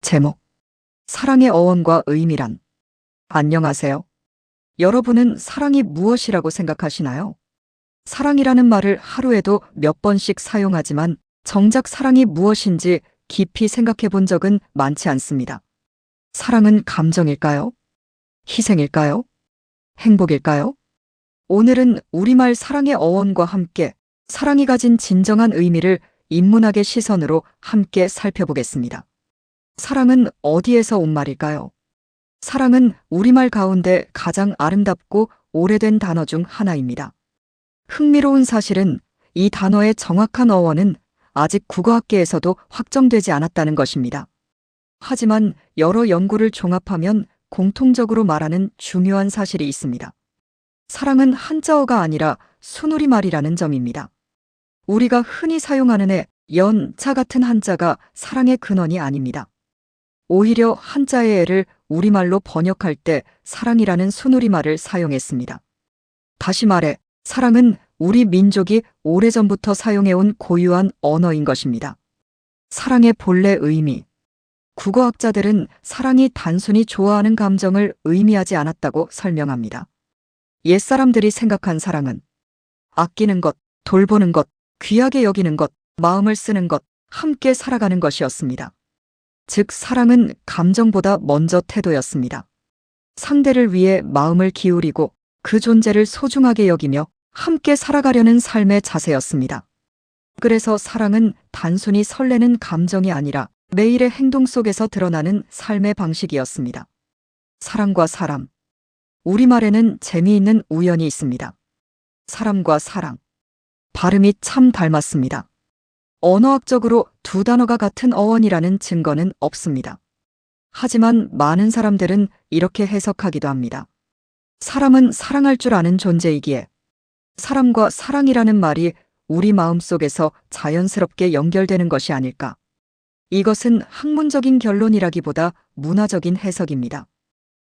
제목. 사랑의 어원과 의미란. 안녕하세요. 여러분은 사랑이 무엇이라고 생각하시나요? 사랑이라는 말을 하루에도 몇 번씩 사용하지만 정작 사랑이 무엇인지 깊이 생각해 본 적은 많지 않습니다. 사랑은 감정일까요? 희생일까요? 행복일까요? 오늘은 우리말 사랑의 어원과 함께 사랑이 가진 진정한 의미를 인문학의 시선으로 함께 살펴보겠습니다. 사랑은 어디에서 온 말일까요? 사랑은 우리말 가운데 가장 아름답고 오래된 단어 중 하나입니다. 흥미로운 사실은 이 단어의 정확한 어원은 아직 국어학계에서도 확정되지 않았다는 것입니다. 하지만 여러 연구를 종합하면 공통적으로 말하는 중요한 사실이 있습니다. 사랑은 한자어가 아니라 순우리말이라는 점입니다. 우리가 흔히 사용하는 애, 연, 자 같은 한자가 사랑의 근원이 아닙니다. 오히려 한자의 애를 우리말로 번역할 때 사랑이라는 순우리말을 사용했습니다. 다시 말해, 사랑은 우리 민족이 오래전부터 사용해온 고유한 언어인 것입니다. 사랑의 본래 의미. 국어학자들은 사랑이 단순히 좋아하는 감정을 의미하지 않았다고 설명합니다. 옛사람들이 생각한 사랑은 아끼는 것, 돌보는 것, 귀하게 여기는 것, 마음을 쓰는 것, 함께 살아가는 것이었습니다. 즉, 사랑은 감정보다 먼저 태도였습니다. 상대를 위해 마음을 기울이고 그 존재를 소중하게 여기며 함께 살아가려는 삶의 자세였습니다. 그래서 사랑은 단순히 설레는 감정이 아니라 매일의 행동 속에서 드러나는 삶의 방식이었습니다. 사랑과 사람. 우리말에는 재미있는 우연이 있습니다. 사람과 사랑. 발음이 참 닮았습니다. 언어학적으로 두 단어가 같은 어원이라는 증거는 없습니다. 하지만 많은 사람들은 이렇게 해석하기도 합니다. 사람은 사랑할 줄 아는 존재이기에 사람과 사랑이라는 말이 우리 마음속에서 자연스럽게 연결되는 것이 아닐까. 이것은 학문적인 결론이라기보다 문화적인 해석입니다.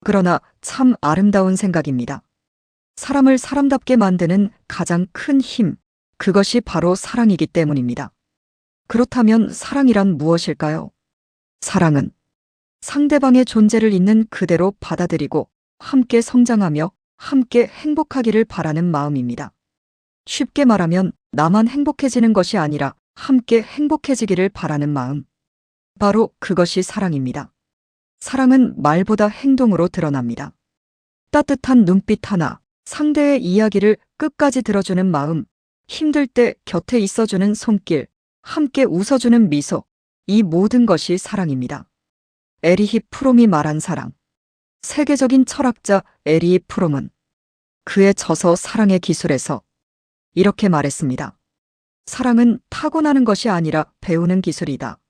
그러나 참 아름다운 생각입니다. 사람을 사람답게 만드는 가장 큰 힘, 그것이 바로 사랑이기 때문입니다. 그렇다면 사랑이란 무엇일까요? 사랑은 상대방의 존재를 있는 그대로 받아들이고 함께 성장하며 함께 행복하기를 바라는 마음입니다. 쉽게 말하면 나만 행복해지는 것이 아니라 함께 행복해지기를 바라는 마음. 바로 그것이 사랑입니다. 사랑은 말보다 행동으로 드러납니다. 따뜻한 눈빛 하나, 상대의 이야기를 끝까지 들어주는 마음, 힘들 때 곁에 있어주는 손길, 함께 웃어주는 미소, 이 모든 것이 사랑입니다. 에리히 프롬이 말한 사랑. 세계적인 철학자 에리히 프롬은 그의 저서 사랑의 기술에서 이렇게 말했습니다. 사랑은 타고나는 것이 아니라 배우는 기술이다.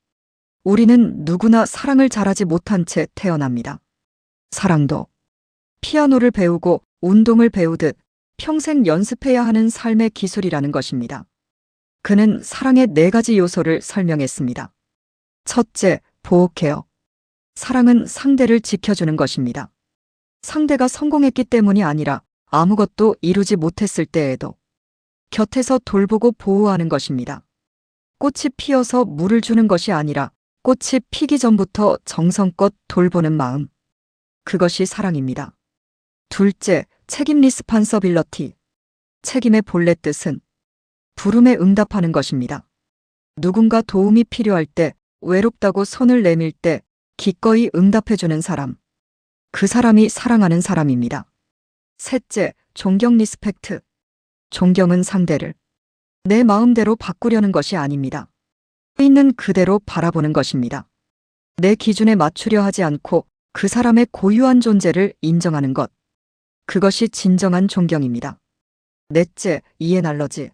우리는 누구나 사랑을 잘하지 못한 채 태어납니다. 사랑도 피아노를 배우고 운동을 배우듯 평생 연습해야 하는 삶의 기술이라는 것입니다. 그는 사랑의 4가지 요소를 설명했습니다. 첫째, 보호케어. 사랑은 상대를 지켜주는 것입니다. 상대가 성공했기 때문이 아니라 아무것도 이루지 못했을 때에도 곁에서 돌보고 보호하는 것입니다. 꽃이 피어서 물을 주는 것이 아니라 꽃이 피기 전부터 정성껏 돌보는 마음. 그것이 사랑입니다. 둘째, 책임 리스판서빌러티. 책임의 본래 뜻은 부름에 응답하는 것입니다. 누군가 도움이 필요할 때, 외롭다고 손을 내밀 때 기꺼이 응답해주는 사람. 그 사람이 사랑하는 사람입니다. 셋째, 존경 리스펙트. 존경은 상대를 내 마음대로 바꾸려는 것이 아닙니다. 있는 그대로 바라보는 것입니다. 내 기준에 맞추려 하지 않고 그 사람의 고유한 존재를 인정하는 것. 그것이 진정한 존경입니다. 넷째, 이해날러지.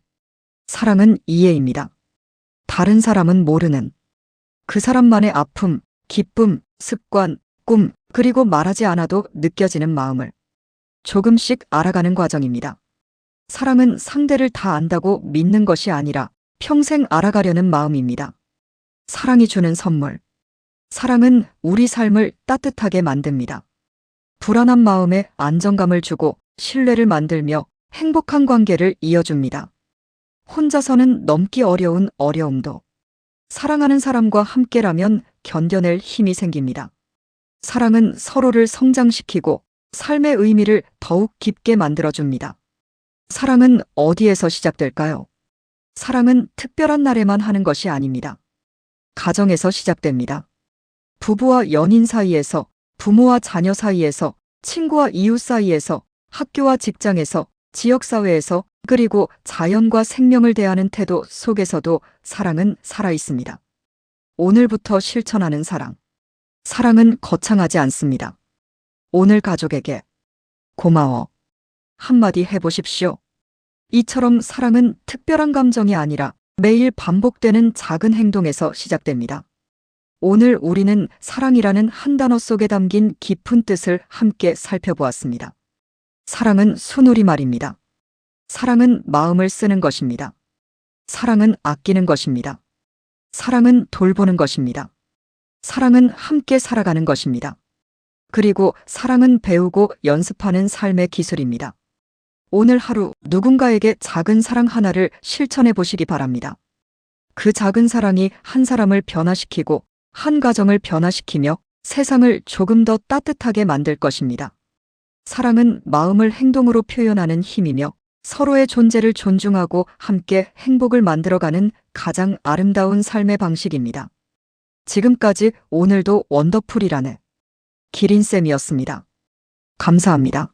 사랑은 이해입니다. 다른 사람은 모르는 그 사람만의 아픔, 기쁨, 습관, 꿈, 그리고 말하지 않아도 느껴지는 마음을 조금씩 알아가는 과정입니다. 사랑은 상대를 다 안다고 믿는 것이 아니라 평생 알아가려는 마음입니다. 사랑이 주는 선물. 사랑은 우리 삶을 따뜻하게 만듭니다. 불안한 마음에 안정감을 주고 신뢰를 만들며 행복한 관계를 이어줍니다. 혼자서는 넘기 어려운 어려움도 사랑하는 사람과 함께라면 견뎌낼 힘이 생깁니다. 사랑은 서로를 성장시키고 삶의 의미를 더욱 깊게 만들어줍니다. 사랑은 어디에서 시작될까요? 사랑은 특별한 날에만 하는 것이 아닙니다. 가정에서 시작됩니다. 부부와 연인 사이에서, 부모와 자녀 사이에서, 친구와 이웃 사이에서, 학교와 직장에서, 지역사회에서, 그리고 자연과 생명을 대하는 태도 속에서도 사랑은 살아 있습니다. 오늘부터 실천하는 사랑. 사랑은 거창하지 않습니다. 오늘 가족에게 고마워 한마디 해보십시오. 이처럼 사랑은 특별한 감정이 아니라 매일 반복되는 작은 행동에서 시작됩니다. 오늘 우리는 사랑이라는 한 단어 속에 담긴 깊은 뜻을 함께 살펴보았습니다. 사랑은 순우리말입니다. 사랑은 마음을 쓰는 것입니다. 사랑은 아끼는 것입니다. 사랑은 돌보는 것입니다. 사랑은 함께 살아가는 것입니다. 그리고 사랑은 배우고 연습하는 삶의 기술입니다. 오늘 하루 누군가에게 작은 사랑 하나를 실천해 보시기 바랍니다. 그 작은 사랑이 한 사람을 변화시키고 한 가정을 변화시키며 세상을 조금 더 따뜻하게 만들 것입니다. 사랑은 마음을 행동으로 표현하는 힘이며 서로의 존재를 존중하고 함께 행복을 만들어가는 가장 아름다운 삶의 방식입니다. 지금까지 오늘도 원더풀이라네 기린쌤이었습니다. 감사합니다.